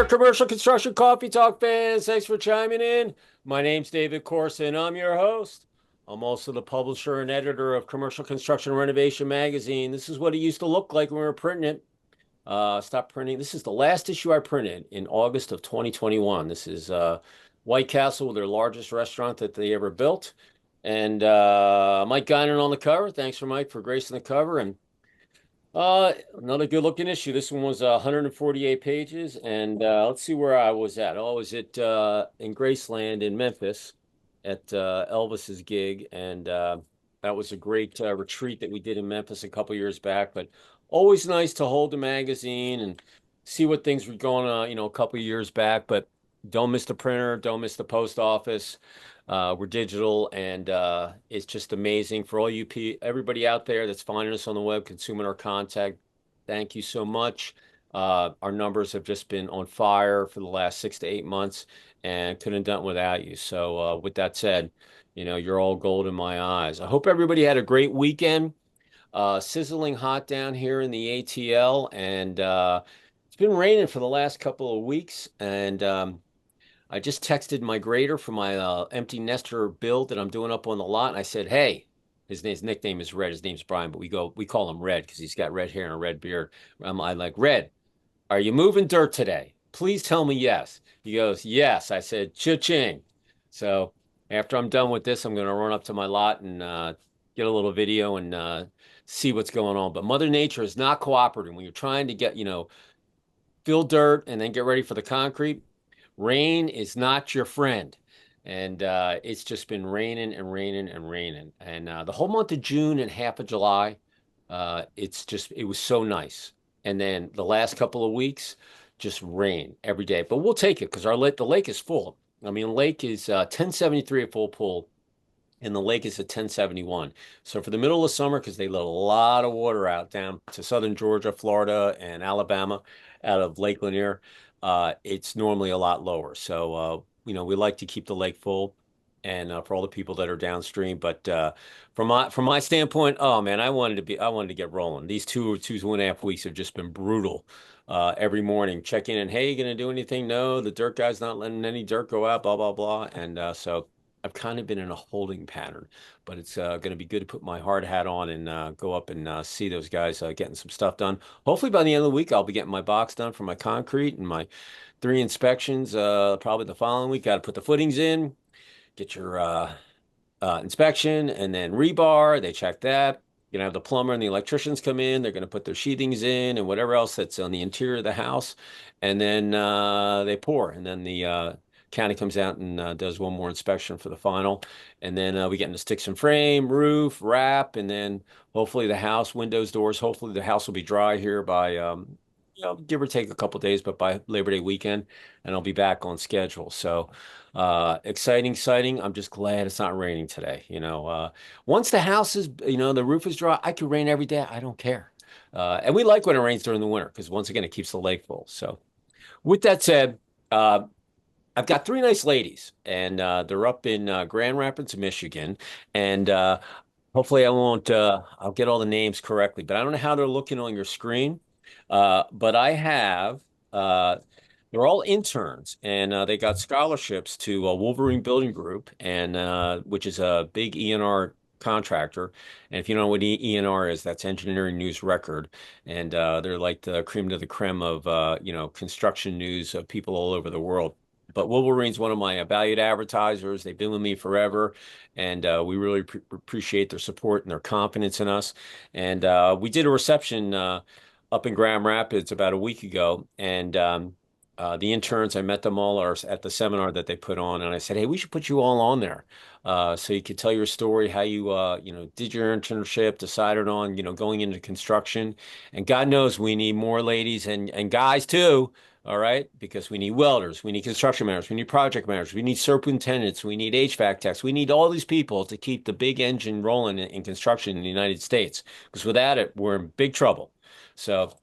there, commercial construction coffee talk fans. Thanks for chiming in. My name's David Corson. I'm your host. I'm also the publisher and editor of Commercial Construction Renovation magazine. This is what it used to look like when we were printing it. Stopped printing. This is the last issue I printed in August of 2021. This is White Castle, their largest restaurant that they ever built. And Mike Guinan on the cover. Thanks for Mike for gracing the cover. And another good looking issue. This one was 148 pages, and let's see where I was at. Oh, I was at in Graceland in Memphis at Elvis's gig, and that was a great retreat that we did in Memphis a couple years back. But always nice to hold the magazine and see what things were going on, a couple years back. But don't miss the printer, don't miss the post office. We're digital, and it's just amazing for all everybody out there that's finding us on the web, consuming our content. Thank you so much. Our numbers have just been on fire for the last 6 to 8 months, and couldn't have done it without you. So, with that said, you're all gold in my eyes. I hope everybody had a great weekend. Sizzling hot down here in the ATL, and it's been raining for the last couple of weeks, and I just texted my grader for my empty nester build that I'm doing up on the lot. And I said, hey, his nickname is Red. His name's Brian, but we call him Red because he's got red hair and a red beard. I like, Red, are you moving dirt today? Please tell me yes. He goes, yes. I said, cha-ching. So after I'm done with this, I'm going to run up to my lot and get a little video and see what's going on. But Mother Nature is not cooperating when you're trying to get, fill dirt and then get ready for the concrete. Rain is not your friend. And it's just been raining and raining and raining. And the whole month of June and half of July, it was so nice. And then the last couple of weeks, just rain every day. But we'll take it because the lake is full. I mean, the lake is 1073 at full pool, and the lake is at 1071. So for the middle of summer, because they let a lot of water out down to southern Georgia, Florida, and Alabama out of Lake Lanier, it's normally a lot lower. So, we like to keep the lake full and for all the people that are downstream. But from my standpoint, oh man, I wanted to get rolling. These 2.5 weeks have just been brutal. Every morning, check in and, hey, you gonna do anything? No, the dirt guy's not letting any dirt go out, blah, blah, blah. And so I've kind of been in a holding pattern, but it's going to be good to put my hard hat on and go up and see those guys getting some stuff done. Hopefully by the end of the week, I'll be getting my box done for my concrete and my 3 inspections. Probably the following week, got to put the footings in, get your inspection, and then rebar. They check that. You're gonna have the plumber and the electricians come in. They're gonna put their sheathings in and whatever else that's on the interior of the house, and then they pour. And then the county comes out and does one more inspection for the final. And then we get into sticks and frame, roof, wrap, and then hopefully the house, windows, doors. Hopefully the house will be dry here by give or take a couple days, but by Labor Day weekend, and I'll be back on schedule. So exciting. I'm just glad it's not raining today. Once the house is, the roof is dry, I could rain every day. I don't care. And we like when it rains during the winter because once again, it keeps the lake full. So with that said, I've got 3 nice ladies, and they're up in Grand Rapids, Michigan, and hopefully I'll get all the names correctly, but I don't know how they're looking on your screen. But I have, they're all interns, and they got scholarships to Wolverine Building Group, and which is a big E&R contractor. And if you don't know what E&R is, that's Engineering News Record, and they're like the cream de the creme of construction news of people all over the world. But Wolverine's one of my valued advertisers. They've been with me forever, and we really appreciate their support and their confidence in us. And we did a reception up in Grand Rapids about a week ago, and the interns, I met them all at the seminar that they put on, and I said, hey, we should put you all on there so you could tell your story, how you did your internship, decided on going into construction, and God knows we need more ladies and guys too. All right, because we need welders, we need construction managers, we need project managers, we need superintendents, we need HVAC techs, we need all these people to keep the big engine rolling in construction in the United States. Because without it, we're in big trouble. So,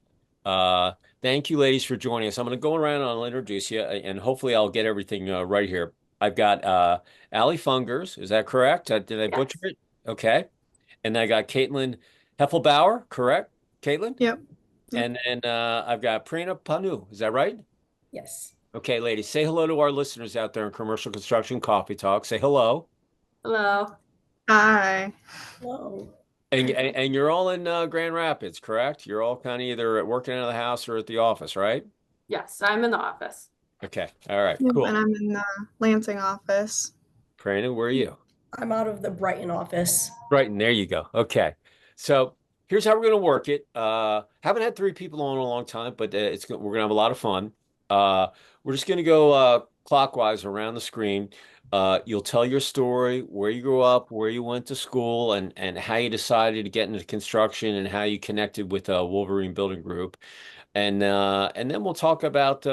thank you, ladies, for joining us. I'm going to go around and I'll introduce you, and hopefully I'll get everything right here. I've got Ali Fongers. Is that correct? Did I butcher it? Okay. And I got Kaitlyn Heffelbower, correct? Kaitlyn? Yep. And then I've got Prairna Pannu. Is that right? Yes. Okay, ladies, say hello to our listeners out there in Commercial Construction Coffee Talk. Say hello. Hello. Hi. Whoa. And you're all in Grand Rapids, correct? You're all kind of either at working out of the house or at the office, right? Yes, I'm in the office. Okay. All right. Yep, and Cool. I'm in the Lansing office. Prana, where are you? I'm out of the Brighton office. Brighton. There you go. Okay. So here's how we're going to work it. Haven't had three people on in a long time, but we're going to have a lot of fun. Uh, we're just going to go clockwise around the screen. You'll tell your story, where you grew up, where you went to school, and how you decided to get into construction and how you connected with Wolverine Building Group. And then we'll talk about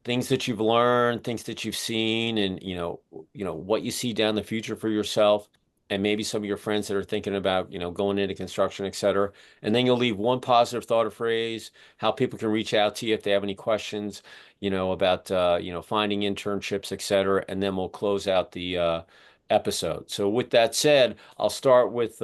things that you've learned, things that you've seen, and what you see down the future for yourself, and maybe some of your friends that are thinking about going into construction, et cetera. And then you'll leave one positive thought or phrase, how people can reach out to you if they have any questions, about finding internships, et cetera. And then we'll close out the episode. So with that said, I'll start with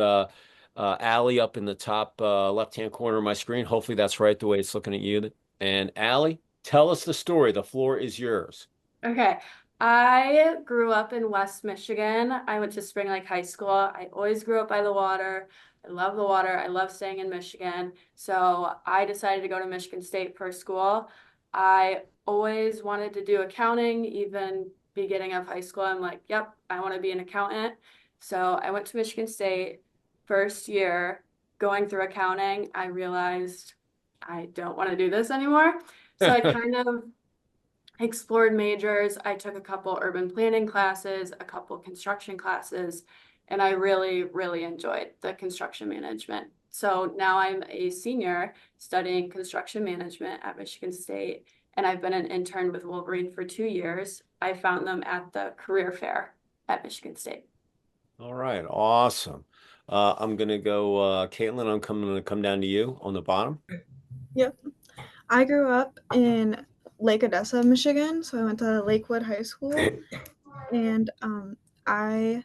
Allie up in the top left-hand corner of my screen. Hopefully that's right the way it's looking at you. And Allie, tell us the story. The floor is yours. Okay. I grew up in West Michigan. I went to Spring Lake High School. I always grew up by the water. I love the water. I love staying in Michigan. So I decided to go to Michigan State for school. I always wanted to do accounting, even beginning of high school. I'm like, yep, I want to be an accountant. So I went to Michigan State first year going through accounting. I realized I don't want to do this anymore. So I kind of explored majors. I took a couple urban planning classes, a couple construction classes, and I really, really enjoyed the construction management. So now I'm a senior studying construction management at Michigan State, and I've been an intern with Wolverine for 2 years. I found them at the career fair at Michigan State. All right, awesome. I'm gonna go, Kaitlyn. I'm going to come down to you on the bottom. Yep. I grew up in Lake Odessa, Michigan, so I went to Lakewood High School, and I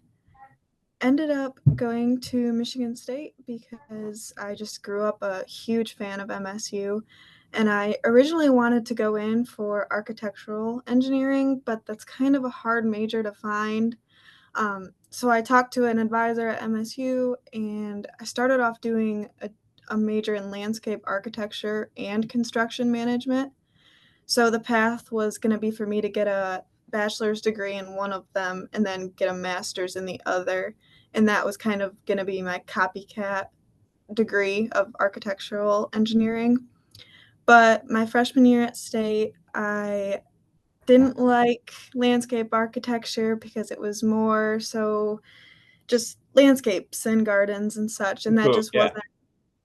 ended up going to Michigan State because I just grew up a huge fan of MSU, and I originally wanted to go in for architectural engineering, but that's kind of a hard major to find. So I talked to an advisor at MSU, and I started off doing a major in landscape architecture and construction management. So the path was going to be for me to get a bachelor's degree in one of them and then get a master's in the other. And that was kind of going to be my copycat degree of architectural engineering. But my freshman year at state, I didn't like landscape architecture because it was more so just landscapes and gardens and such. And that Cool. just Yeah. wasn't,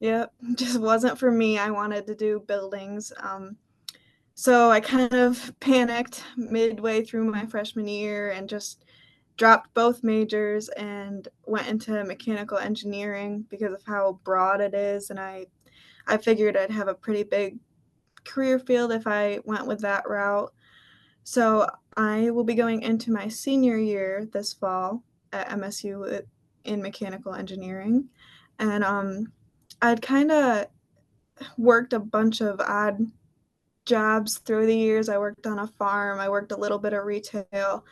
yeah, just wasn't for me. I wanted to do buildings. So I kind of panicked midway through my freshman year and just dropped both majors and went into mechanical engineering because of how broad it is. And I figured I'd have a pretty big career field if I went with that route. So I will be going into my senior year this fall at MSU in mechanical engineering. And I'd kind of worked a bunch of odd jobs through the years. I worked on a farm, I worked a little bit of retail.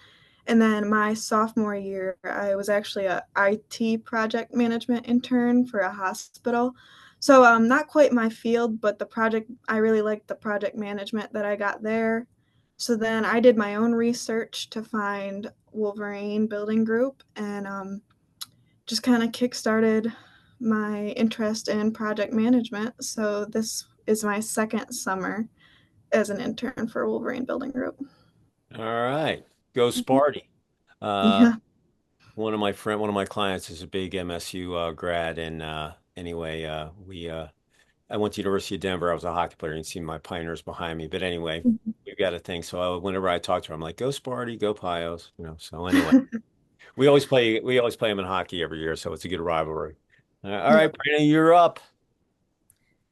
And then my sophomore year, I was actually a IT project management intern for a hospital. So not quite my field, but I really liked the project management that I got there. So then I did my own research to find Wolverine Building Group and just kind of kickstarted my interest in project management. So this is my second summer as an intern for Wolverine Building Group. All right. Go Mhm. Sparty. Uh, Yeah. one of my clients is a big MSU grad, and anyway, I went to University of Denver. I was a hockey player. You can see my Pioneers behind me. But anyway, we've got a thing. So whenever I talk to her, I'm like, "Go Sparty, go Pios," So anyway, we always play them in hockey every year, so it's a good rivalry. All right, Yep. Brandon, you're up.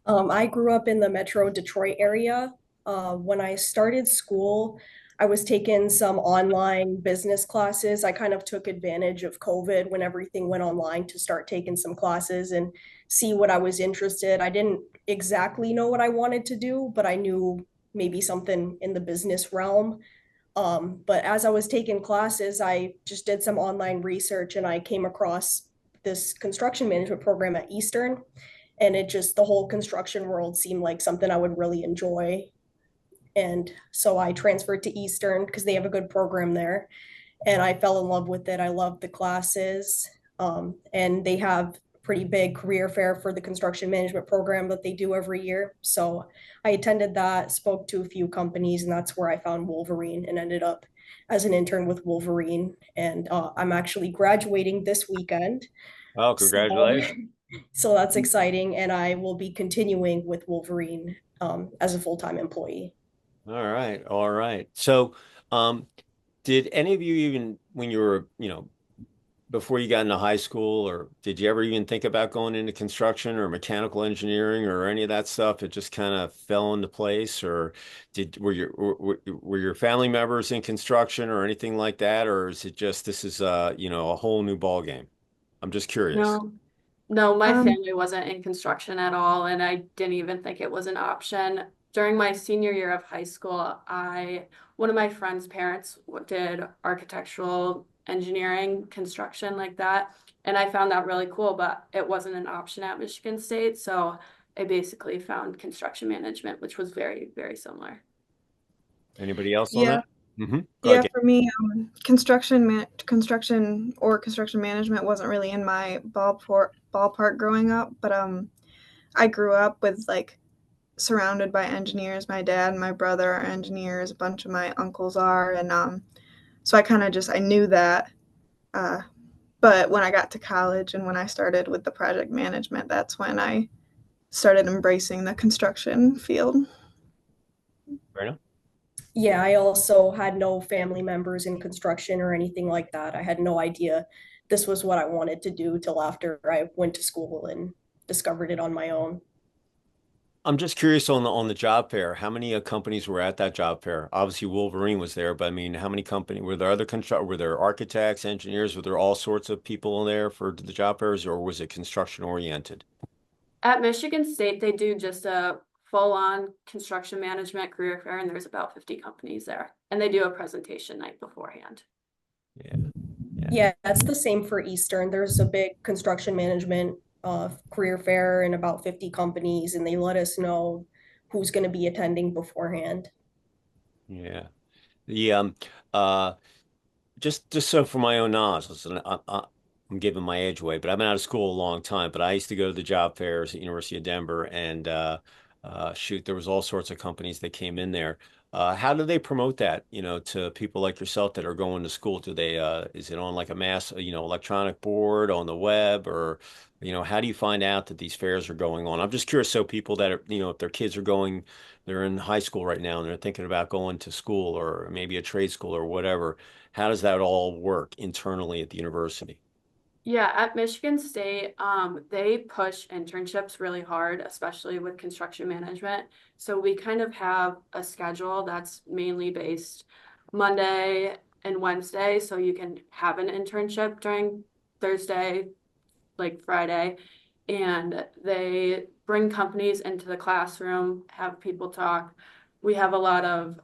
I grew up in the Metro Detroit area. When I started school, I was taking some online business classes. I kind of took advantage of COVID when everything went online to start taking some classes and see what I was interested. I didn't exactly know what I wanted to do, but I knew maybe something in the business realm. But as I was taking classes, I just did some online research and I came across this construction management program at Eastern. And it just, the whole construction world seemed like something I would really enjoy. And so I transferred to Eastern because they have a good program there. And I fell in love with it. I loved the classes. And they have pretty big career fair for the construction management program that they do every year. So I attended that, spoke to a few companies, and that's where I found Wolverine and ended up as an intern with Wolverine. And I'm actually graduating this weekend. Oh, So, congratulations. so that's exciting. And I will be continuing with Wolverine as a full-time employee. All right. All right. So, um, did any of you even, when you were, before you got into high school, or did you ever even think about going into construction or mechanical engineering or any of that stuff? It just kind of fell into place, or were your family members in construction or anything like that, or is it just this is a whole new ball game? I'm just curious. No, no, my Um, family wasn't in construction at all, and I didn't even think it was an option. During my senior year of high school, one of my friend's parents did architectural engineering, construction like that, and I found that really cool, but it wasn't an option at Michigan State, so I basically found construction management, which was very, very similar. Anybody else on yeah, that? Go yeah, ahead. for me, construction management wasn't really in my ballpark growing up, but I grew up with like surrounded by engineers. My dad and my brother are engineers. A bunch of my uncles are, and so I kind of just I knew that. Uh, but when I got to college and when I started with the project management, that's when I started embracing the construction field. Right. Yeah, I also had no family members in construction or anything like that. I had no idea this was what I wanted to do till after I went to school and discovered it on my own. I'm just curious on the job fair. How many companies were at that job fair? Obviously, Wolverine was there, but I mean, how many company were there? Were there architects, engineers? Were there all sorts of people in there for the job fairs, or was it construction oriented? At Michigan State, they do just a full-on construction management career fair, and there's about 50 companies there, and they do a presentation night beforehand. Yeah, yeah, Yeah, that's the same for Eastern. There's a big construction management career fair and about 50 companies, and they let us know who's going to be attending beforehand. yeah. The uh just so for my own knowledge, listen, I'm giving my age away, but I've been out of school a long time. But I used to go to the job fairs at University of Denver, and shoot, there was all sorts of companies that came in there. How do they promote that, to people like yourself that are going to school? Do they, is it on like a mass, electronic board on the web, or, how do you find out that these fairs are going on? I'm just curious, so people that are, if their kids are going, they're in high school right now and they're thinking about going to school or maybe a trade school or whatever. How does that all work internally at the university? Yeah, at Michigan State, they push internships really hard, especially with construction management. So we kind of have a schedule that's mainly based Monday and Wednesday, so you can have an internship during Thursday, like Friday, and they bring companies into the classroom, have people talk. We have a lot of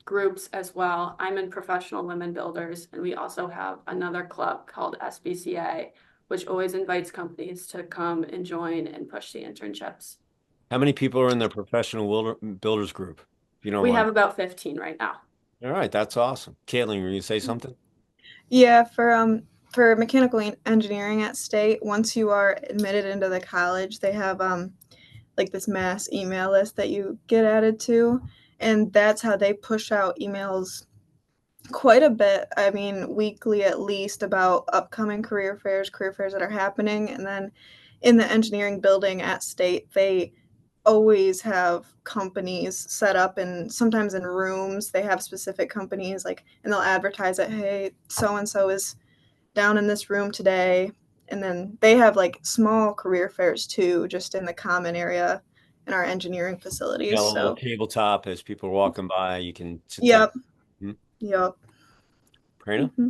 groups as well. I'm in Professional Women Builders, and we also have another club called SBCA, which always invites companies to come and join and push the internships. How many people are in the professional builders group? If you don't We have mind. about 15 right now. All right, that's awesome. Kaitlyn, were you say something? Yeah, for mechanical engineering at State, once you are admitted into the college, they have like this mass email list that you get added to, and that's how they push out emails quite a bit. I mean, weekly at least about upcoming career fairs that are happening, and then in the engineering building at State, they always have companies set up and sometimes in rooms they have specific companies like and they'll advertise it, hey, so and so is down in this room today. And then they have like small career fairs too, just in the common area in our engineering Yeah, a facilities. little So, tabletop as people are walking by, you can sit down. yep, Hmm. yep. Prerna? Hmm.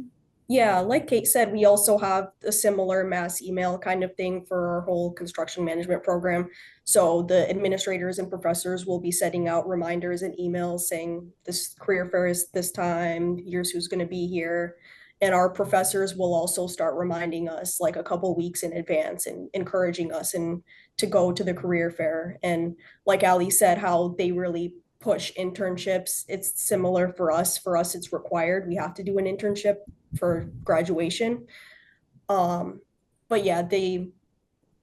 Yeah, like Kate said, we also have a similar mass email kind of thing for our whole construction management program. So the administrators and professors will be sending out reminders and emails saying this career fair is this time, here's who's going to be here. And our professors will also start reminding us like a couple weeks in advance and encouraging us and to go to the career fair. And like Ali said, how they really push internships. It's similar for us. For us, it's required. We have to do an internship for graduation. Um, but yeah, they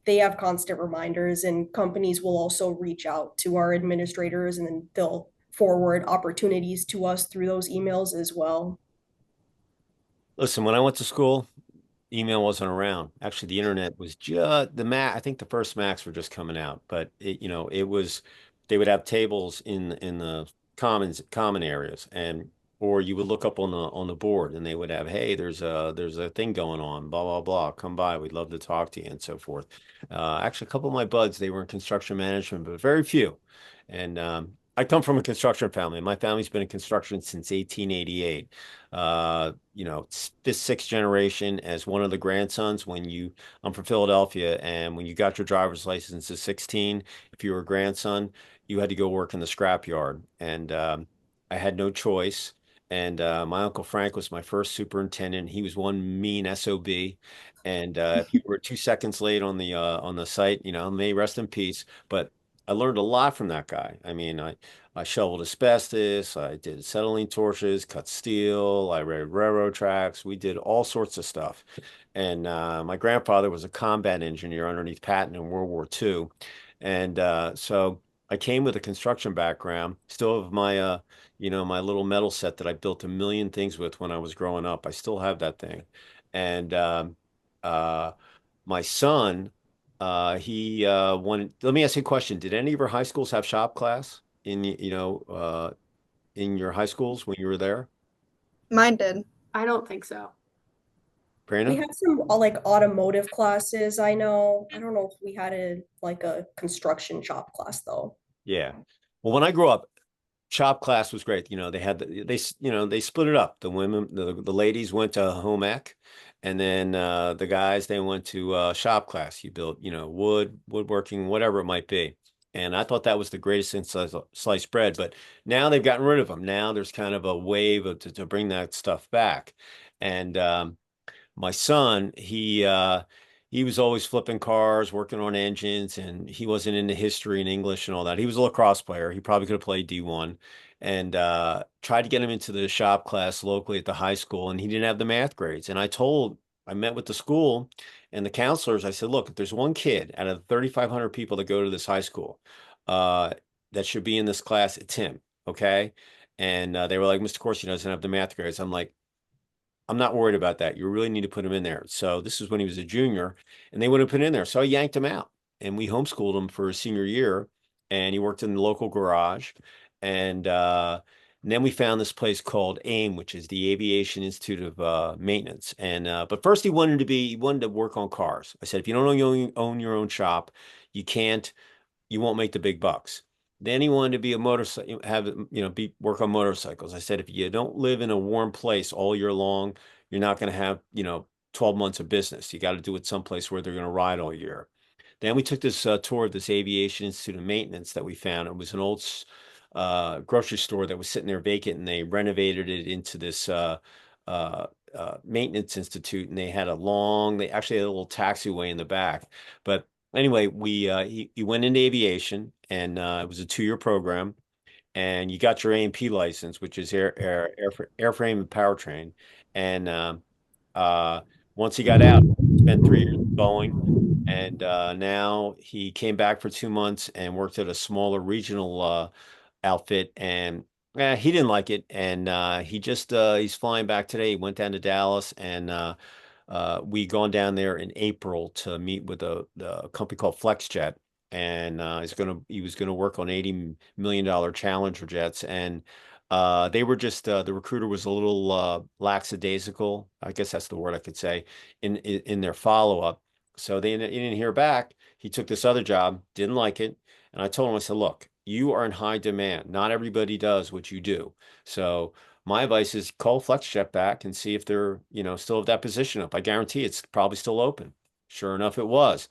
have constant reminders, and companies will also reach out to our administrators, and then they'll forward opportunities to us through those emails as well. Listen, when I went to school, email wasn't around. Actually, the internet was just the Mac. I think the first Macs were just coming out, but it was they would have tables in the common areas, and or you would look up on the board, and they would have, hey, there's a thing going on, blah blah blah. Come by, we'd love to talk to you, and so forth. Actually, a couple of my buds, they were in construction management, but very few. And I come from a construction family. My family's been in construction since 1888. Fifth, sixth generation as one of the grandsons. I'm from Philadelphia, and when you got your driver's license at 16, if you were a grandson, you had to go work in the scrapyard. And I had no choice. And my Uncle Frank was my first superintendent. He was one mean SOB. And if you were 2 seconds late on the site, may rest in peace. But I learned a lot from that guy. I mean, I shoveled asbestos, I did acetylene torches, cut steel, I read railroad tracks. We did all sorts of stuff. And my grandfather was a combat engineer underneath Patton in World War II. And so I came with a construction background, still have my little metal set that I built a million things with when I was growing up. I still have that thing. And uh, my son, he wanted, let me ask you a question. Did any of your high schools have shop class in your high schools when you were there? Mine did. I don't think so. We Prana? had some like automotive classes, I know. I don't know if we had a construction shop class though. Yeah. Well, when I grew up, shop class was great. They had they split it up. The women, the ladies went to home ec, and then the guys they went to shop class. You built, woodworking, whatever it might be. And I thought that was the greatest thing since sliced bread. But now they've gotten rid of them. Now there's kind of a wave to bring that stuff back. And my son, he was always flipping cars, working on engines, and he wasn't into history and English and all that. He was a lacrosse player. He probably could have played D1, and tried to get him into the shop class locally at the high school, and he didn't have the math grades. And I met with the school and the counselors. I said, look, if there's one kid out of 3,500 people that go to this high school uh, that should be in this class, it's him. Okay. And they were like, Mr. Corson doesn't have the math grades. I'm like, I'm not worried about that. You really need to put him in there. So this is when he was a junior, and they wouldn't put him in there. So I yanked him out, and we homeschooled him for his senior year, and he worked in the local garage. And then we found this place called AIM, which is the Aviation Institute of Maintenance. And but first he wanted to work on cars. I said, if you don't own your own shop, you won't make the big bucks. Then he wanted to be a motorcycle, work on motorcycles. I said, if you don't live in a warm place all year long, you're not going to have, 12 months of business. You got to do it someplace where they're going to ride all year. Then we took this tour of this Aviation Institute of Maintenance that we found. It was an old grocery store that was sitting there vacant, and they renovated it into this maintenance institute. And they actually had a little taxiway in the back. But anyway, he went into aviation, and it was a 2-year program, and you got your A&P license, which is airframe and powertrain. And uh, once he got out, he spent 3 years at Boeing, and now he came back for 2 months and worked at a smaller regional outfit, and he didn't like it, and he's flying back today. He went down to Dallas, and we gone down there in April to meet with a company called FlexJet, and he was gonna work on $80 million Challenger jets, and they were just the recruiter was a little lackadaisical, I guess that's the word I could say, in their follow up. So he didn't hear back. He took this other job, didn't like it, and I told him, I said, look, you are in high demand. Not everybody does what you do. So my advice is call FlexJet back and see if they're, still have that position up. I guarantee it's probably still open. Sure enough, it was.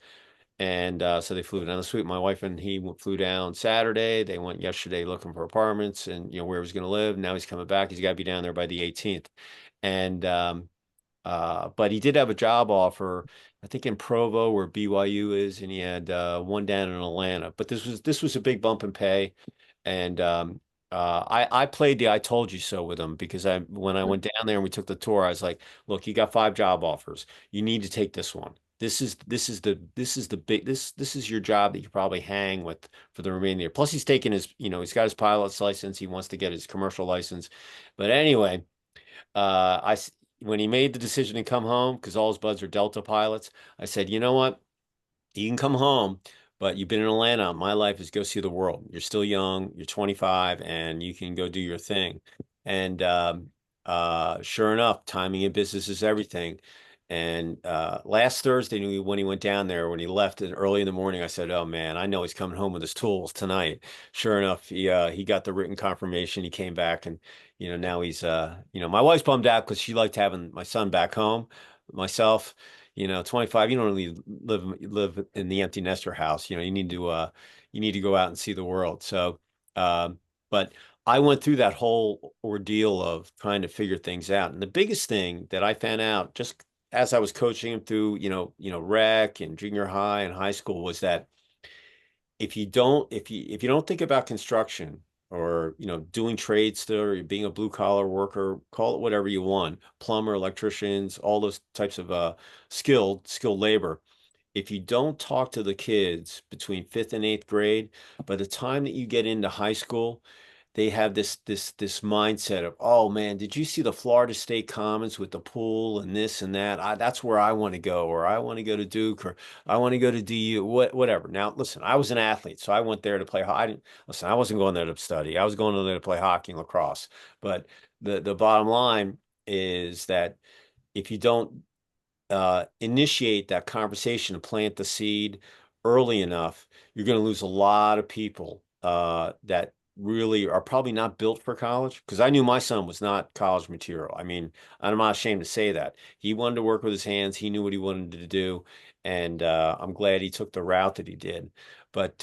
And so they flew down the suite. My wife and he flew down Saturday. They went yesterday looking for apartments and, where he was going to live. Now he's coming back. He's got to be down there by the 18th. And, but he did have a job offer, I think in Provo where BYU is, and he had one down in Atlanta. But this was a big bump in pay. And I played the I told you so with him because when I went down there and we took the tour, I was like, look, you got 5 job offers. You need to take this one. This is your job that you probably hang with for the remaining year. Plus he's taking his, he's got his pilot's license. He wants to get his commercial license. But anyway, when he made the decision to come home, because all his buds are Delta pilots, I said, you know what? You can come home, but you've been in Atlanta. My life is go see the world. You're still young. You're 25, and you can go do your thing. And sure enough, timing in business is everything. And last Thursday, when he went down there, when he left early in the morning, I said, "Oh man, I know he's coming home with his tools tonight." Sure enough, he got the written confirmation. He came back, and now he's my wife's bummed out because she liked having my son back home. Myself, 25, you don't really live in the empty nester house. You need to go out and see the world. So, but I went through that whole ordeal of trying to figure things out. And the biggest thing that I found out just as I was coaching him through, rec and junior high and high school was that if you don't think about construction or, doing trades still, or being a blue collar worker, call it whatever you want, plumber, electricians, all those types of skilled labor. If you don't talk to the kids between 5th and 8th grade, by the time that you get into high school, they have this mindset of, oh man, did you see the Florida State Commons with the pool and this and that? That's where I want to go, or I want to go to Duke, or I want to go to DU, whatever. Now, listen, I was an athlete, so I went there to play. I wasn't going there to study. I was going there to play hockey and lacrosse. But the bottom line is that if you don't initiate that conversation and plant the seed early enough, you're going to lose a lot of people that really are probably not built for college. Because I knew my son was not college material. I mean, I'm not ashamed to say that. He wanted to work with his hands. He knew what he wanted to do. And I'm glad he took the route that he did. But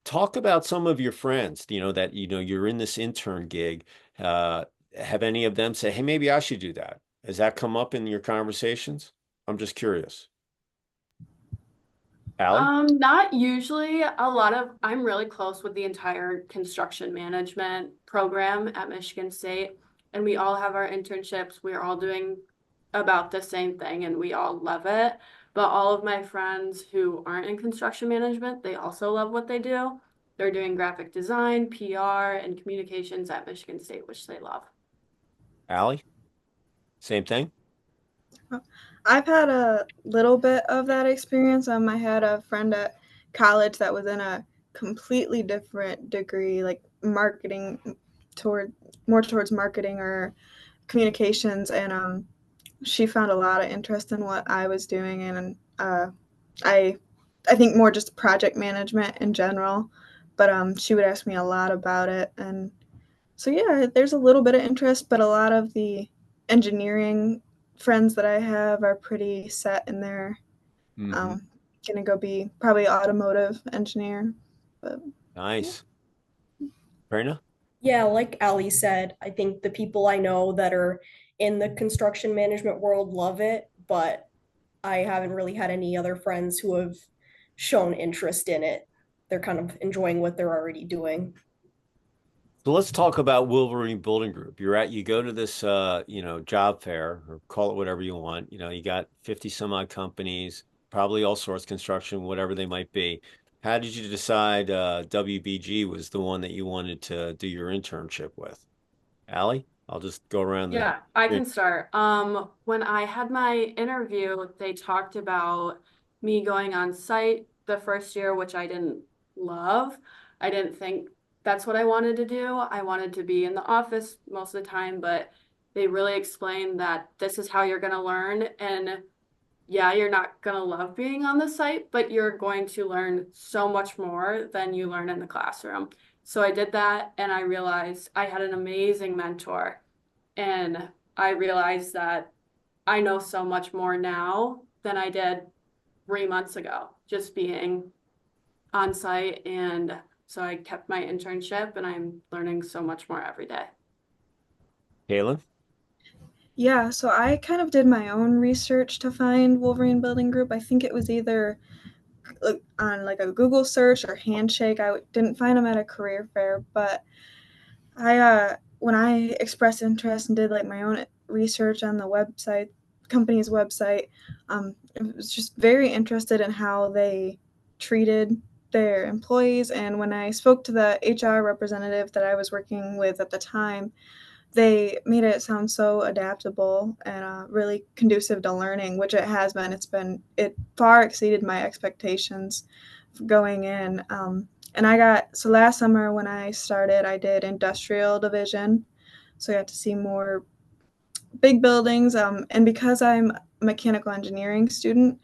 talk about some of your friends, that, you're in this intern gig. Have any of them say, hey, maybe I should do that? Has that come up in your conversations? I'm just curious. Allie? Not usually. I'm really close with the entire construction management program at Michigan State, and we all have our internships. We're all doing about the same thing, and we all love it. But all of my friends who aren't in construction management, they also love what they do. They're doing graphic design, PR, and communications at Michigan State, which they love. Allie? Same thing? I've had a little bit of that experience. I had a friend at college that was in a completely different degree, like marketing, more towards marketing or communications, and she found a lot of interest in what I was doing, and I think more just project management in general. But she would ask me a lot about it, and so yeah, there's a little bit of interest, but a lot of the engineering friends that I have are pretty set in their gonna go be probably automotive engineer. But Nice. Prairna? Yeah, like Ali said, I think the people I know that are in the construction management world love it, but I haven't really had any other friends who have shown interest in it. They're kind of enjoying what they're already doing. So let's talk about Wolverine Building Group. You go to this, job fair, or call it whatever you want. You got 50 some odd companies, probably all sorts, construction, whatever they might be. How did you decide WBG was the one that you wanted to do your internship with? Allie, I'll just go around the. Yeah, I can start. When I had my interview, they talked about me going on site the first year, which I didn't love. I didn't think that's what I wanted to do. I wanted to be in the office most of the time, but they really explained that this is how you're going to learn. And yeah, you're not gonna love being on the site, but you're going to learn so much more than you learn in the classroom. So I did that and I realized I had an amazing mentor, and I realized that I know so much more now than I did 3 months ago, just being on site. And so I kept my internship and I'm learning so much more every day. Kaitlyn? Yeah, so I kind of did my own research to find Wolverine Building Group. I think it was either on like a Google search or Handshake. I didn't find them at a career fair, but I when I expressed interest and did like my own research on the website, company's website, I was just very interested in how they treated their employees. And when I spoke to the HR representative that I was working with at the time, they made it sound so adaptable and really conducive to learning, which it has been. It far exceeded my expectations going in. And so last summer when I started, I did industrial division. So I got to see more big buildings. And because I'm a mechanical engineering student,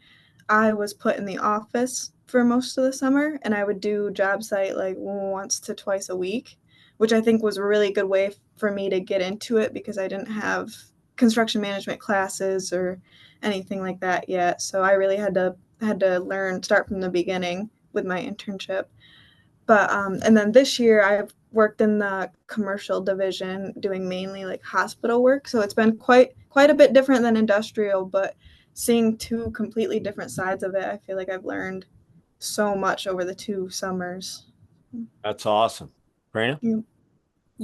I was put in the office for most of the summer, and I would do job site like once to twice a week, which I think was a really good way for me to get into it because I didn't have construction management classes or anything like that yet. So I really had to start from the beginning with my internship. But and then this year I've worked in the commercial division doing mainly like hospital work. So it's been quite a bit different than industrial, but seeing two completely different sides of it, I feel like I've learned so much over the 2 summers. That's awesome. Prairna? Yeah.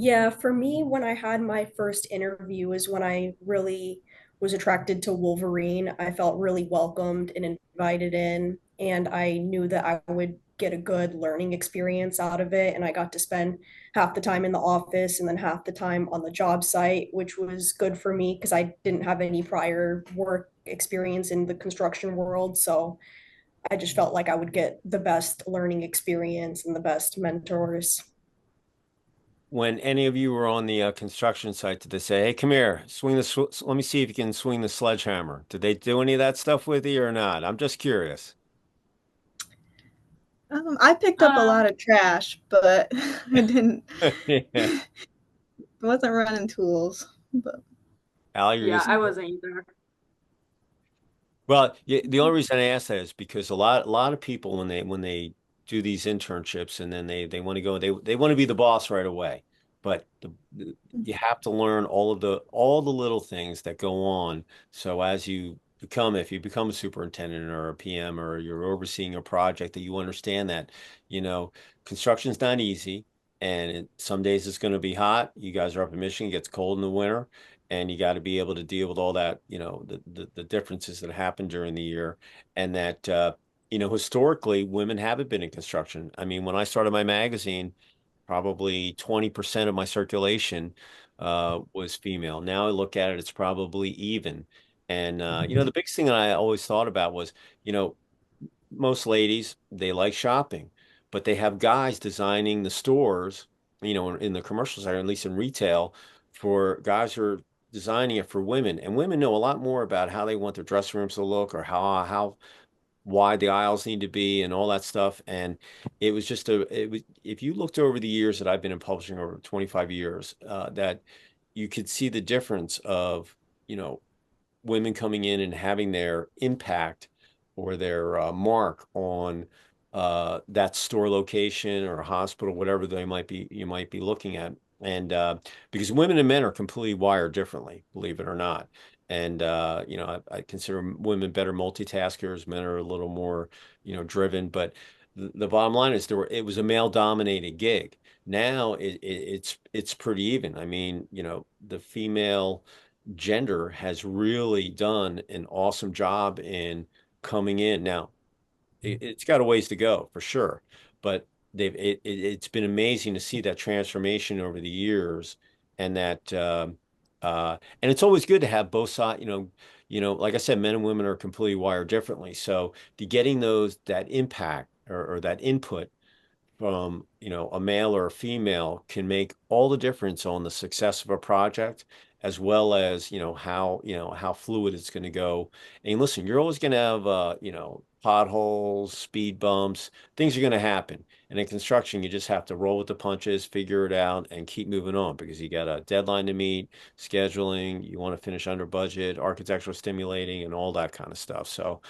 Yeah, for me, when I had my first interview is when I really was attracted to Wolverine. I felt really welcomed and invited in, and I knew that I would get a good learning experience out of it. And I got to spend half the time in the office and then half the time on the job site, which was good for me because I didn't have any prior work experience in the construction world. So I just felt like I would get the best learning experience and the best mentors. When any of you were on the construction site, did they say, "Hey, come here, let me see if you can swing the sledgehammer"? Did they do any of that stuff with you or not? I'm just curious. I picked up a Uh, lot of trash, but I didn't Yeah. wasn't running tools. But Al, you're yeah, just I wasn't either. well. The only reason I ask that is because a lot of people when they do these internships and then they want to go they want to be the boss right away, but you have to learn all the little things that go on. So as if you become a superintendent or a PM or you're overseeing a project, that you understand that you know construction's not easy, and some days it's going to be hot. You guys are up in Michigan, it gets cold in the winter, and you got to be able to deal with all that, the differences that happen during the year, and that historically women haven't been in construction. I mean, when I started my magazine, probably 20% of my circulation was female. Now I look at it, it's probably even. And the biggest thing that I always thought about was, you know, most ladies, they like shopping, but they have guys designing the stores, in the commercial side, or at least in retail, for guys who are designing it for women. And women know a lot more about how they want their dressing rooms to look, or how wide the aisles need to be and all that stuff. And if you looked over the years that I've been in publishing, over 25 years, that you could see the difference of, you know, women coming in and having their impact or their mark on that store location or hospital, whatever you might be looking at. And because women and men are completely wired differently, believe it or not. And I consider women better multitaskers. Men are a little more, driven. But the bottom line is it was a male dominated gig. Now it's pretty even. I mean, the female gender has really done an awesome job in coming in. Now, it's got a ways to go for sure, but it's been amazing to see that transformation over the years, and and it's always good to have both sides. Like I said, men and women are completely wired differently. So getting that impact or that input from a male or a female can make all the difference on the success of a project. as well as, how fluid it's going to go. And listen, you're always going to have, potholes, speed bumps, things are going to happen. And in construction, you just have to roll with the punches, figure it out, and keep moving on because you got a deadline to meet, scheduling, you want to finish under budget, architectural stimulating, and all that kind of stuff. So,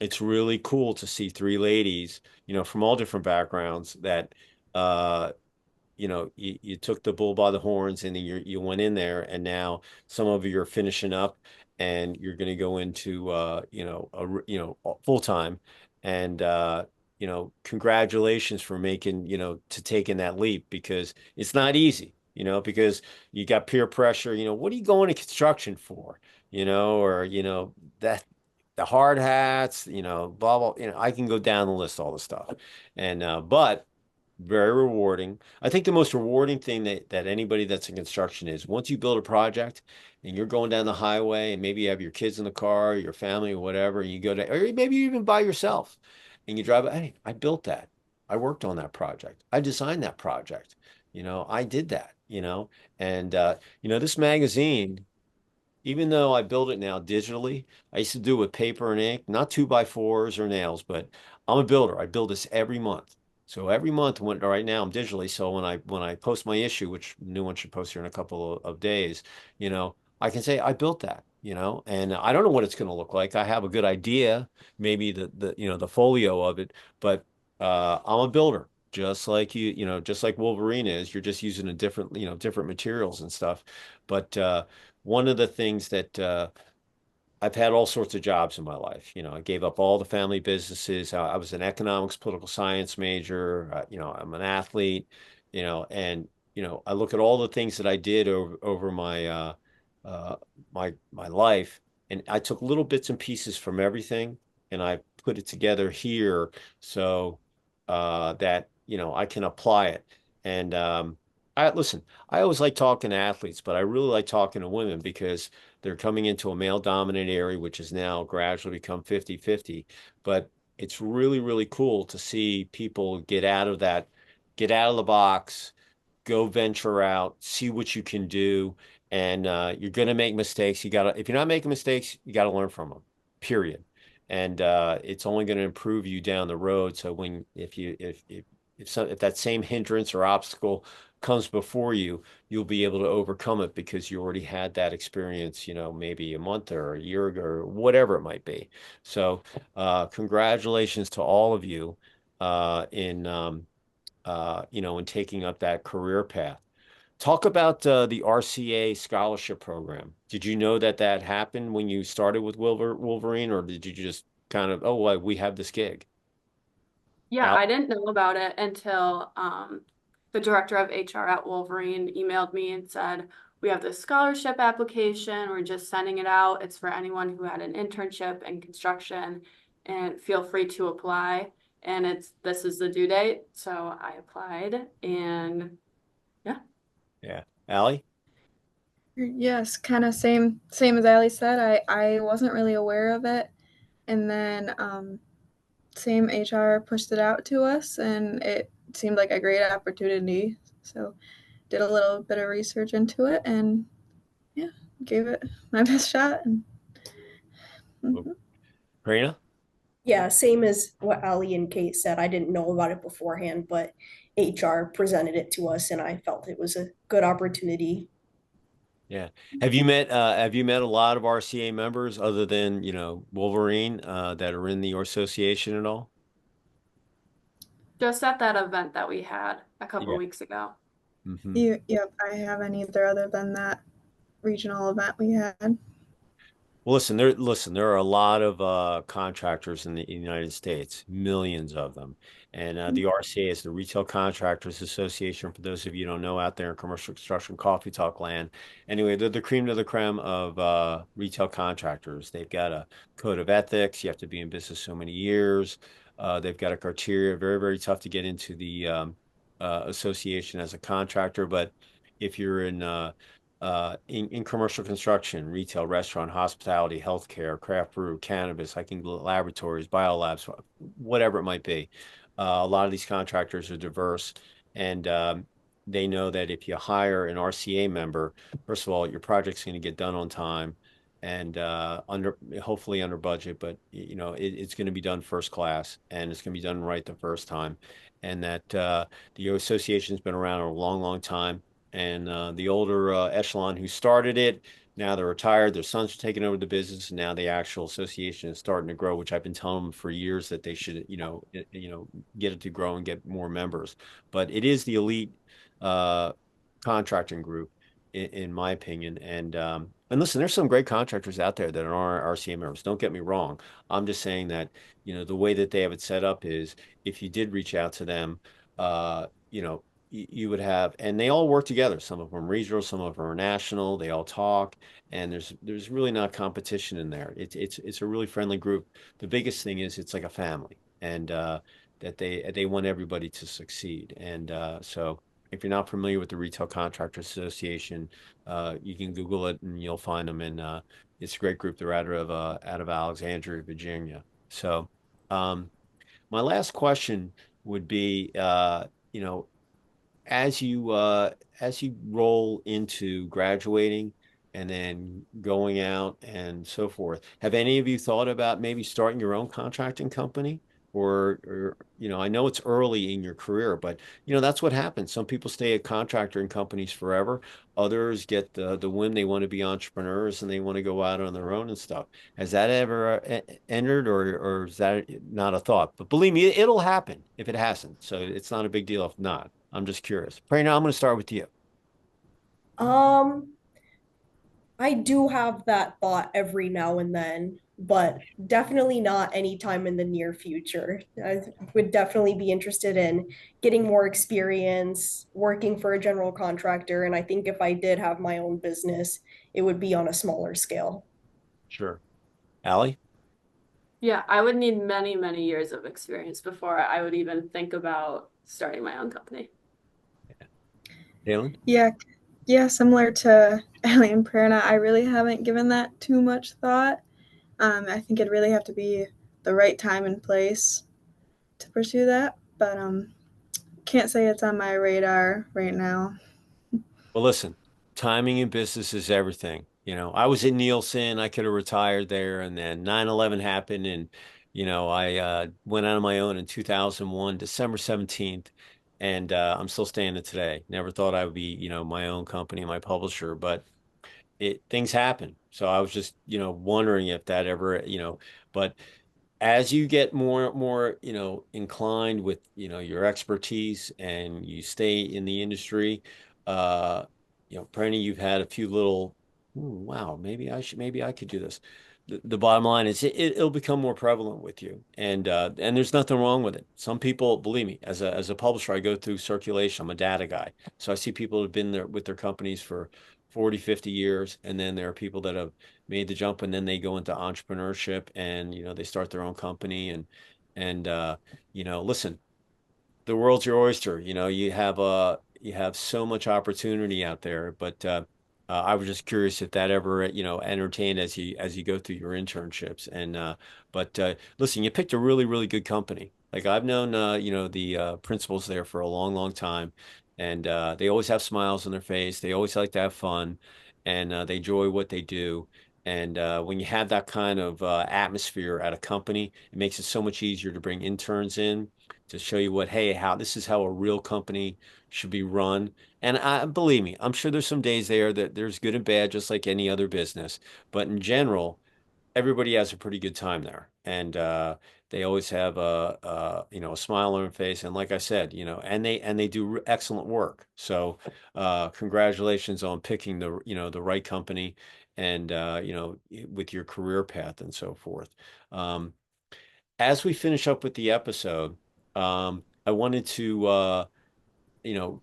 it's really cool to see three ladies, from all different backgrounds that, uh, you took the bull by the horns and then you went in there and now some of you are finishing up and you're going to go into full time and congratulations for making to taking that leap because it's not easy because you got peer pressure, what are you going to construction for, or that the hard hats, blah blah, I can go down the list all the stuff and but very rewarding. I think the most rewarding thing that anybody that's in construction is once you build a project and you're going down the highway and maybe you have your kids in the car, your family or whatever, and you go to, or maybe you even by yourself and you drive, hey, I built that. I worked on that project. I designed that project. I did that, and this magazine, even though I build it now digitally, I used to do it with paper and ink, not 2x4s or nails, but I'm a builder. I build this every month. So every month, right now I'm digitally. So when I post my issue, which new one should post here in a couple of days, I can say I built that, and I don't know what it's going to look like. I have a good idea, maybe the folio of it, but I'm a builder, just like just like Wolverine is. You're just using a different materials and stuff. But one of the things that I've had all sorts of jobs in my life. I gave up all the family businesses. I was an economics, political science major. I'm an athlete, and, I look at all the things that I did over uh, my life, and I took little bits and pieces from everything, and I put it together here so that, I can apply it. And listen, I always like talking to athletes, but I really like talking to women because they're coming into a male dominant area, which has now gradually become 50-50. But it's really, really cool to see people get out of the box, go venture out, see what you can do. And you're going to make mistakes. If you're not making mistakes, you got to learn from them, period. And it's only going to improve you down the road. So if that same hindrance or obstacle comes before you, you'll be able to overcome it because you already had that experience, maybe a month or a year ago or whatever it might be. So, congratulations to all of you in taking up that career path. Talk about the RCA scholarship program. Did you know that happened when you started with Wolverine, or did you just kind of, oh, well, we have this gig? Yeah, I didn't know about it until the director of HR at Wolverine emailed me and said, we have this scholarship application. We're just sending it out. It's for anyone who had an internship in construction and feel free to apply. And this is the due date. So I applied and yeah. Yeah. Allie? Yes, kind of same as Ali said. I wasn't really aware of it, and then same HR pushed it out to us, and it seemed like a great opportunity. So did a little bit of research into it, and yeah, gave it my best shot. And, mhm. Prairna? Yeah, same as what Ali and Kate said. I didn't know about it beforehand, but HR presented it to us and I felt it was a good opportunity. Yeah. Have you met a lot of RCA members other than, Wolverine, that are in the association at all? Just at that event that we had a couple Yeah. weeks ago. Hmm. Yep, I haven't either other than that regional event we had. Well, listen, there are a lot of contractors in the United States, millions of them. And the RCA is the Retail Contractors Association, for those of you who don't know out there in commercial construction coffee talk land. Anyway, they're the cream de la creme of retail contractors. They've got a code of ethics. You have to be in business so many years. They've got a criteria, very, very tough to get into the association as a contractor. But if you're in commercial construction, retail, restaurant, hospitality, healthcare, craft brew, cannabis, hiking laboratories, biolabs, whatever it might be. A lot of these contractors are diverse, and they know that if you hire an RCA member, first of all, your project's going to get done on time and under hopefully under budget, but it's going to be done first class and it's going to be done right the first time, and that the association's been around a long, long time, and the older echelon who started it. Now they're retired, their sons are taking over the business, and now the actual association is starting to grow, which I've been telling them for years that they should, get it to grow and get more members. But it is the elite uh, contracting group, in my opinion. And listen, there's some great contractors out there that are RCA members. Don't get me wrong. I'm just saying that, the way that they have it set up is if you did reach out to them, you would have, and they all work together. Some of them are regional, some of them are national. They all talk, and there's really not competition in there. It's a really friendly group. The biggest thing is it's like a family, and that they want everybody to succeed. And so if you're not familiar with the Retail Contractors Association, you can Google it and you'll find them. And it's a great group. They're out of Alexandria, Virginia. So my last question would be, as you roll into graduating and then going out and so forth, have any of you thought about maybe starting your own contracting company? Or I know it's early in your career, but that's what happens. Some people stay at contracting companies forever. Others get the whim, they want to be entrepreneurs and they want to go out on their own and stuff. Has that ever entered, or is that not a thought? But believe me, it'll happen if it hasn't. So it's not a big deal if not. I'm just curious. Prerna, I'm going to start with you. Um, I do have that thought every now and then, but definitely not anytime in the near future. I would definitely be interested in getting more experience working for a general contractor. And I think if I did have my own business, it would be on a smaller scale. Sure. Allie? Yeah, I would need many, many years of experience before I would even think about starting my own company. Dalen? Yeah, yeah, similar to Ellie and Prerna, I really haven't given that too much thought. I think it'd really have to be the right time and place to pursue that, but can't say it's on my radar right now. Well, listen, timing in business is everything. I was in Nielsen, I could have retired there, and then 9/11 happened, and I went out on my own in 2001, December 17th, and I'm still standing today. Never thought I would be, my own company, my publisher, but things happen. So I was just, wondering if that ever, but as you get more, inclined with, your expertise and you stay in the industry, uh, Pranny, you've had a few little, wow, maybe I could do this. The bottom line is it'll become more prevalent with you, and there's nothing wrong with it. Some people, believe me, as a publisher, I go through circulation. I'm a data guy, so I see people who've been there with their companies for 40, 50 years, and then there are people that have made the jump and then they go into entrepreneurship and they start their own company, and listen, the world's your oyster. You have so much opportunity out there, but I was just curious if that ever entertained as you go through your internships. And but listen, you picked a really, really good company. Like I've known the principals there for a long, long time, and they always have smiles on their face. They always like to have fun, and they enjoy what they do. And when you have that kind of atmosphere at a company, it makes it so much easier to bring interns in to show you how this is how a real company should be run. And believe me, I'm sure there's some days there that there's good and bad, just like any other business. But in general, everybody has a pretty good time there, and they always have a smile on their face. And like I said, and they do excellent work. So congratulations on picking the right company, and with your career path and so forth. Um, as we finish up with the episode, I wanted to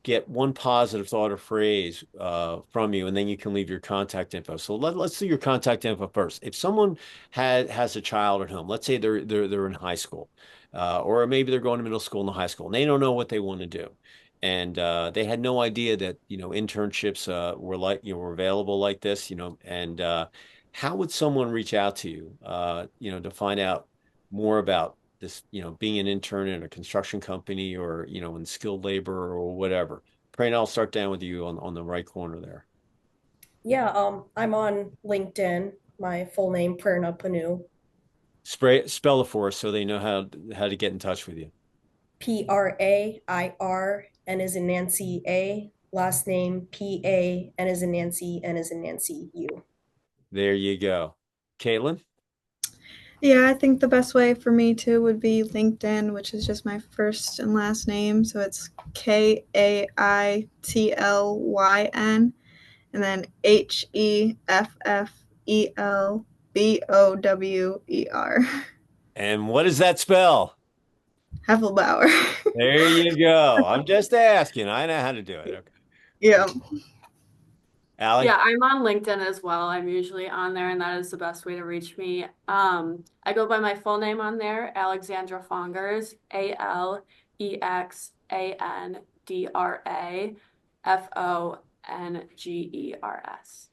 get one positive thought or phrase from you, and then you can leave your contact info. So let's do your contact info first. If someone has a child at home, let's say they're in high school, or maybe they're going to middle school and high school, and they don't know what they want to do, and they had no idea that internships were available like this, and how would someone reach out to you, to find out more about this, being an intern in a construction company or, in skilled labor or whatever. Prairna, I'll start down with you on the right corner there. Yeah, I'm on LinkedIn. My full name, Prairna Pannu, Spell it for us so they know how to get in touch with you. Prair, N as in Nancy A, last name PA, N as in Nancy, N as in Nancy U. There you go. Kaitlyn? Yeah, I think the best way for me too would be LinkedIn, which is just my first and last name. So it's Kaitlyn and then Hefffelbower. And what does that spell? Heffelbower. There you go. I'm just asking. I know how to do it. Okay. Yeah. Allie? Yeah, I'm on LinkedIn as well. I'm usually on there, and that is the best way to reach me. I go by my full name on there, Alexandra Fongers, ALEXANDRA FONGERS.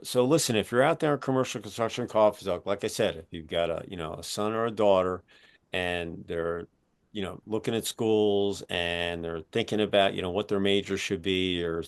So listen, if you're out there in commercial construction coffee talk, like I said, if you've got a son or a daughter and they're, looking at schools and they're thinking about, what their major should be here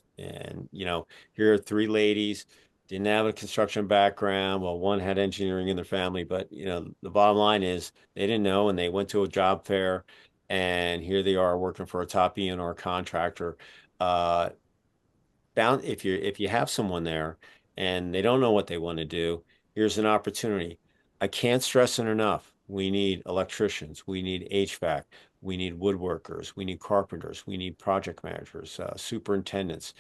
are three ladies, didn't have a construction background. Well, one had engineering in their family, but the bottom line is they didn't know and they went to a job fair and here they are working for a top E&R contractor. If you have someone there and they don't know what they want to do, here's an opportunity. I can't stress it enough. We need electricians, we need HVAC, we need woodworkers, we need carpenters, we need project managers, superintendents,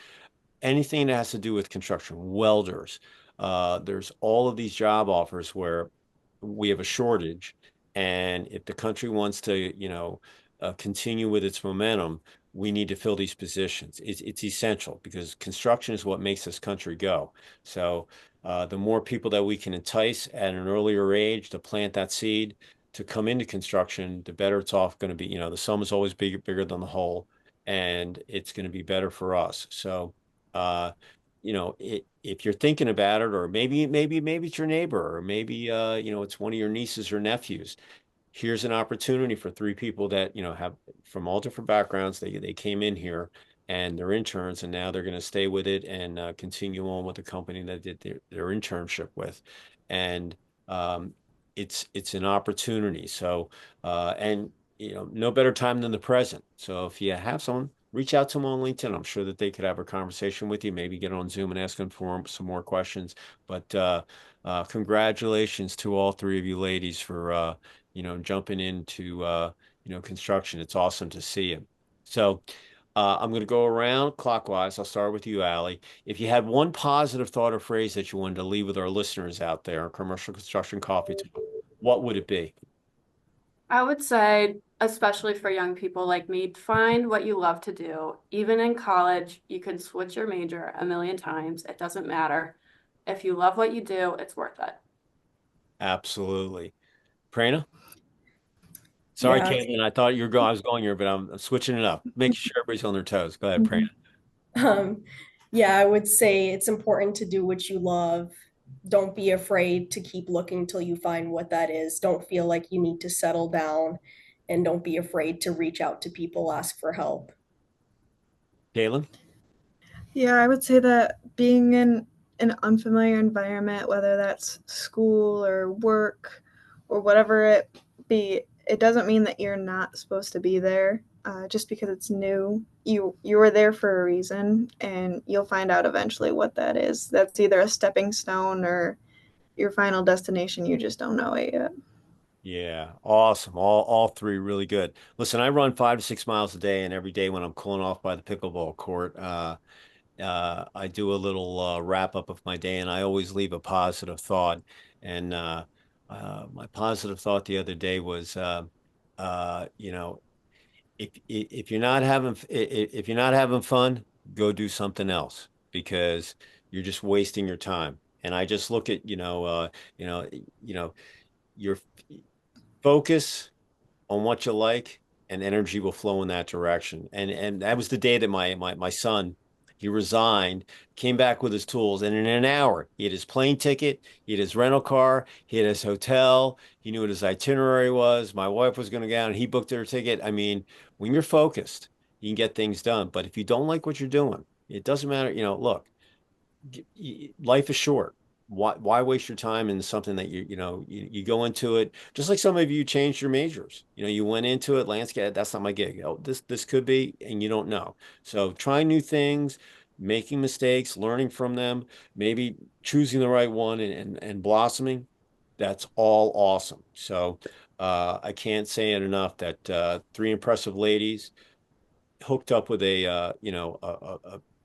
anything that has to do with construction, welders. There's all of these job offers where we have a shortage, and if the country wants to, continue with its momentum, we need to fill these positions. It's essential because construction is what makes this country go. So the more people that we can entice at an earlier age to plant that seed to come into construction, the better it's off going to be. The sum is always bigger than the whole, and it's going to be better for us. So, if you're thinking about it, or maybe it's your neighbor, or maybe it's one of your nieces or nephews, here's an opportunity for three people that have from all different backgrounds. They came in here and they're interns, and now they're going to stay with it and continue on with the company that did their internship with, and it's an opportunity. So and no better time than the present. So if you have someone, reach out to them on LinkedIn. I'm sure that they could have a conversation with you, maybe get on Zoom and ask them for some more questions. But congratulations to all three of you ladies for jumping into construction. It's awesome to see you. So I'm going to go around clockwise. I'll start with you, Allie. If you had one positive thought or phrase that you wanted to leave with our listeners out there, commercial construction coffee talk, what would it be? I would say, especially for young people like me, find what you love to do. Even in college, you can switch your major a million times. It doesn't matter. If you love what you do, it's worth it. Absolutely. Prairna? Sorry, Yeah, Kaitlyn. I thought I was going here, but I'm switching it up. Making sure everybody's on their toes. Go ahead, Prairna. um, yeah, I would say it's important to do what you love. Don't be afraid to keep looking till you find what that is. Don't feel like you need to settle down, and don't be afraid to reach out to people, ask for help. Kaitlyn? Yeah, I would say that being in an unfamiliar environment, whether that's school or work or whatever it be, it doesn't mean that you're not supposed to be there. Just because it's new, you were there for a reason, and you'll find out eventually what that is. That's either a stepping stone or your final destination. You just don't know it yet. Yeah, awesome. All three really good. Listen, I run 5 to 6 miles a day, and every day when I'm cooling off by the pickleball court, I do a little wrap up of my day, and I always leave a positive thought. And my positive thought the other day was, you know, if you're not if you're not having fun, go do something else because you're just wasting your time. And I just look at, you know, you know, your focus on what you like, and energy will flow in that direction. And that was the day that my son, he resigned, came back with his tools, and in an hour, he had his plane ticket, he had his rental car, he had his hotel, he knew what his itinerary was. My wife was going to go out, and he booked her ticket. I mean, when you're focused, you can get things done. But if you don't like what you're doing, it doesn't matter. Look, life is short. Why waste your time in something that you go into it, just like some of you changed your majors. You went into it, landscape, that's not my gig. Oh, this could be, and you don't know. So trying new things, making mistakes, learning from them, maybe choosing the right one and blossoming. That's all awesome. So I can't say it enough that three impressive ladies hooked up with a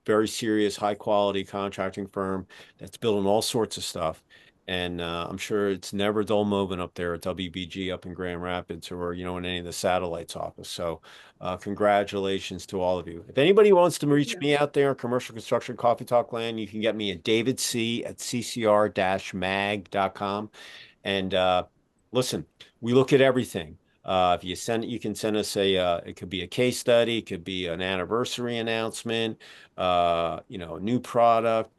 very serious, high quality contracting firm that's building all sorts of stuff. And I'm sure it's never a dull moment up there at WBG up in Grand Rapids or, in any of the satellites office. So congratulations to all of you. If anybody wants to reach me out there in commercial construction coffee talk land, you can get me at davidc@ccr-mag.com. And listen, we look at everything. If you send it, you can send us it could be a case study, it could be an anniversary announcement, a new product.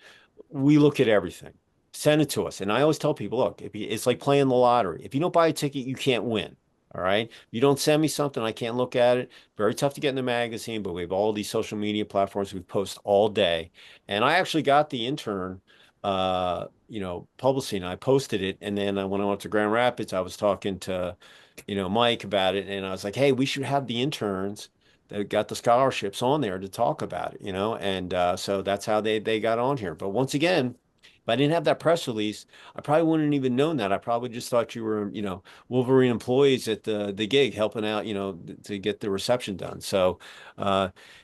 We look at everything. Send it to us. And I always tell people, look, it's like playing the lottery. If you don't buy a ticket, you can't win. All right. You don't send me something, I can't look at it. Very tough to get in the magazine, but we have all these social media platforms we post all day. And I actually got the intern publishing. I posted it. And then when I went to Grand Rapids, I was talking to, Mike about it. And I was like, hey, we should have the interns that got the scholarships on there to talk about it, And so that's how they got on here. But once again, if I didn't have that press release, I probably wouldn't even known that. I probably just thought you were, Wolverine employees at the gig helping out, to get the reception done. So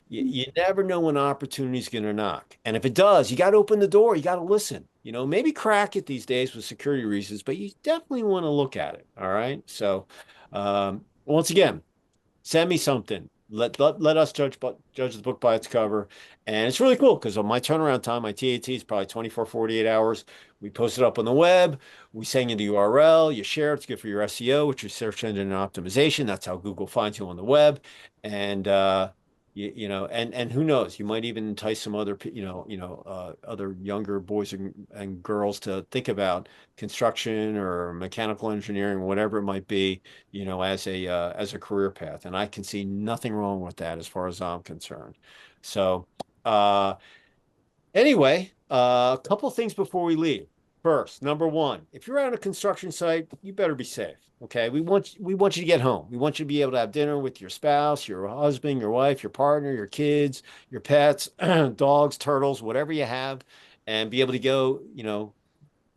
you never know when opportunity's going to knock. And if it does, you got to open the door. You got to listen. Maybe crack it these days with security reasons, but you definitely want to look at it. All right. So once again, send me something. Let us judge the book by its cover. And it's really cool because on my turnaround time, my TAT is probably 24, 48 hours. We post it up on the web. We send you the URL. You share it. It's good for your SEO, which is search engine optimization. That's how Google finds you on the web. And and who knows, you might even entice some other other younger boys and girls to think about construction or mechanical engineering, whatever it might be, as a career path. And I can see nothing wrong with that as far as I'm concerned. So anyway, a couple of things before we leave. First, number one, if you're on a construction site, you better be safe. Okay, we want you to get home. We want you to be able to have dinner with your spouse, your husband, your wife, your partner, your kids, your pets, dogs, turtles, whatever you have, and be able to go,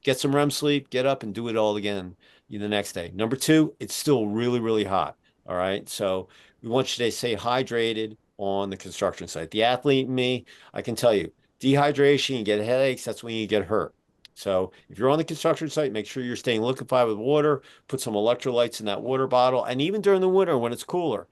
get some REM sleep, get up and do it all again the next day. Number two, it's still really, really hot. All right. So we want you to stay hydrated on the construction site. The athlete in me, I can tell you, dehydration, you get headaches, that's when you get hurt. So if you're on the construction site, make sure you're staying liquefied with water, put some electrolytes in that water bottle. And even during the winter when it's cooler,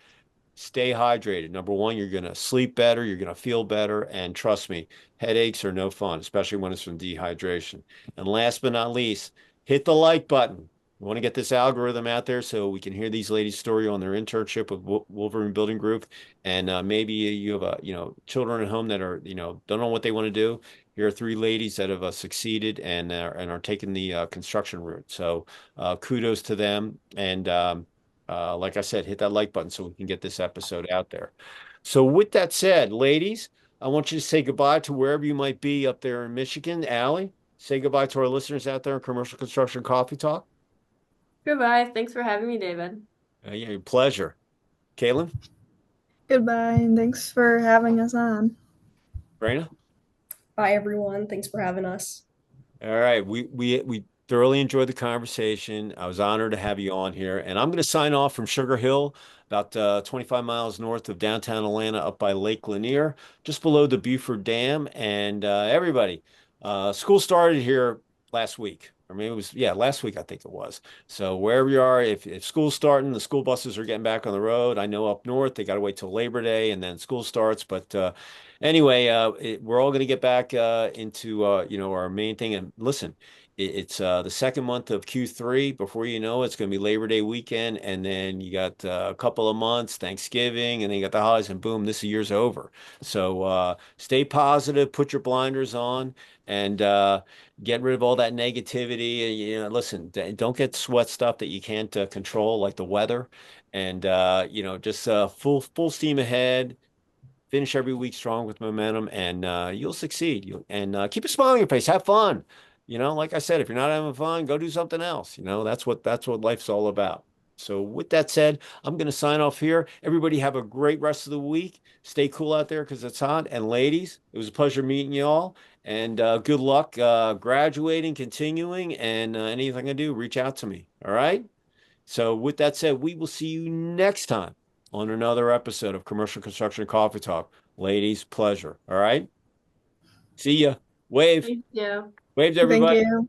stay hydrated. Number one, you're going to sleep better, you're going to feel better. And trust me, headaches are no fun, especially when it's from dehydration. And last but not least, hit the like button. We want to get this algorithm out there so we can hear these ladies' story on their internship with Wolverine Building Group. And maybe you have children at home that are, don't know what they want to do. Here are three ladies that have succeeded and are taking the construction route. So kudos to them. And like I said, hit that like button so we can get this episode out there. So with that said, ladies, I want you to say goodbye to wherever you might be up there in Michigan. Allie, say goodbye to our listeners out there in Commercial Construction Coffee Talk. Goodbye. Thanks for having me, David. Yeah, pleasure. Kaitlyn? Goodbye, and thanks for having us on. Prairna? Bye, everyone. Thanks for having us. All right. We thoroughly enjoyed the conversation. I was honored to have you on here. And I'm going to sign off from Sugar Hill, about 25 miles north of downtown Atlanta, up by Lake Lanier, just below the Buford Dam. And everybody, school started here last week. Or maybe it was, yeah, last week, I think it was. So wherever you are, if school's starting, the school buses are getting back on the road. I know up north, they got to wait till Labor Day and then school starts. But anyway, we're all going to get back into, our main thing. And listen, it's the second month of Q3. Before you know it, it's going to be Labor Day weekend. And then you got a couple of months, Thanksgiving, and then you got the holidays, and boom, this year's over. So stay positive, put your blinders on, and get rid of all that negativity. Listen, don't get sweat stuff that you can't control, like the weather. And just full steam ahead. finish every week strong with momentum, and you'll succeed. And keep a smile on your face. Have fun. Like I said, if you're not having fun, go do something else. That's what life's all about. So with that said, I'm going to sign off here. Everybody have a great rest of the week. Stay cool out there because it's hot. And ladies, it was a pleasure meeting you all. And good luck graduating, continuing, and anything I do, reach out to me. All right. So with that said, we will see you next time on another episode of Commercial Construction Coffee Talk. Ladies, pleasure. All right. See ya. Wave. Thank you. Wave to Thank everybody. you.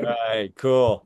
All right. Cool.